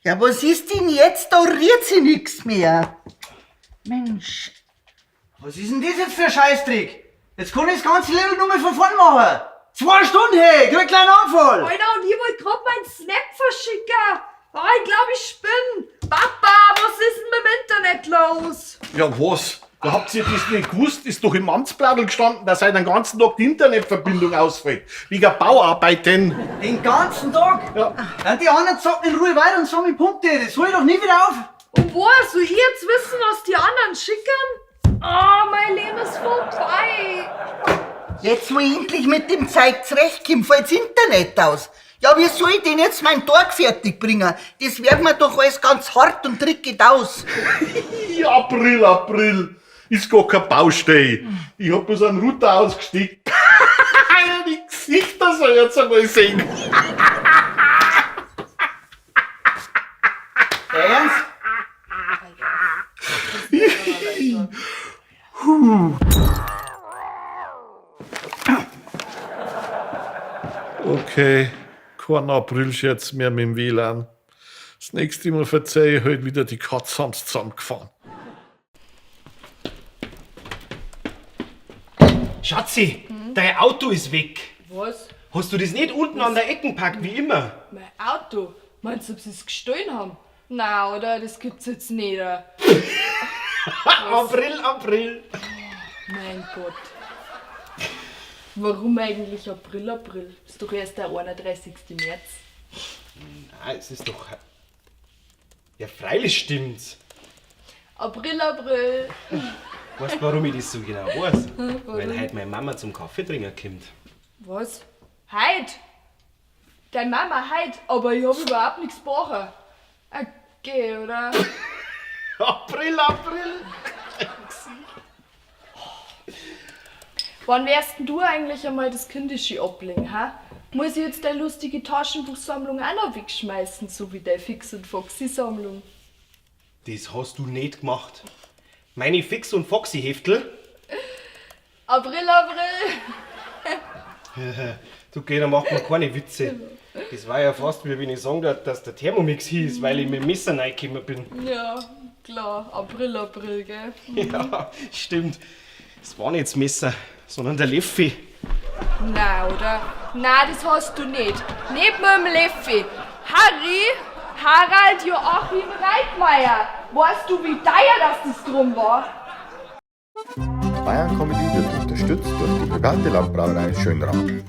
Ja, was ist denn jetzt? Da rührt sich nix mehr. Mensch. Was ist denn das jetzt für ein Scheißtrick? Jetzt kann ich das ganze Level nur mal von vorn machen. 2 Stunden, hey, krieg einen kleinen Anfall. Alter, und ich wollte gerade meinen Snap verschicken. Oh, ich glaube, ich spinne. Papa, was ist denn mit dem Internet los? Ja, was? Da habt ihr das nicht gewusst? Ist doch im Amtsblattl gestanden, dass heute den ganzen Tag die Internetverbindung ausfällt. Wegen Bauarbeiten. Den ganzen Tag? Ja. Ja, die anderen zocken in Ruhe weiter und sammeln Punkte. Das hol ich doch nie wieder auf. Und woher soll ich jetzt wissen, was die anderen schicken? Oh, mein Leben ist vorbei. Jetzt, wo ich endlich mit dem Zeug zurechtkomme, fällt's Internet aus. Ja, wie soll ich denn jetzt meinen Tag fertig bringen? Das wird mir doch alles ganz hart und trickig aus. Ja, April. Ist gar kein Baustelle. Ich hab bloß einen Router ausgesteckt. Die Gesichter soll ich jetzt einmal sehen. Der Ernst? Okay, kein Aprilscherz mehr mit dem WLAN. Das nächste Mal verzeih ich halt wieder, die Katze haben's zusammengefahren. Schatzi, dein Auto ist weg. Was? Hast du das nicht unten an der Ecke gepackt, wie immer? Mein Auto? Meinst du, ob sie es gestohlen haben? Na, oder? Das gibt's jetzt nicht. April. Mein Gott. Warum eigentlich April? Ist doch erst der 31. März. Nein, es ist doch... Ja, freilich stimmt's. April. Weißt du, warum ich das so genau weiß? Weil heute meine Mama zum Kaffee trinken kommt. Was? Heut? Deine Mama heut? Aber ich hab überhaupt nichts gebrochen. Okay, oder? April. Wann wärst denn du eigentlich einmal das Kindische ablegen, ha? Muss ich jetzt deine lustige Taschenbuchsammlung auch noch wegschmeißen, so wie deine Fix- und Foxy-Sammlung? Das hast du nicht gemacht. Meine Fix- und Foxy-Heftel? April. Du geh, dann mach mir keine Witze. Das war ja fast wie wenn ich sagen darf, dass der Thermomix hieß, weil ich mit dem Messer reingekommen bin. Ja, klar, April, gell? Ja, stimmt. Das war nicht das Messer, sondern der Leffi. Na, oder? Na, das hast du nicht. Nicht mit dem Leffi. Harald Joachim Reitmeier. Weißt du, wie teuer das drum war? Bayern Comedy wird unterstützt durch die Briganti Landbrauerei Schönraum.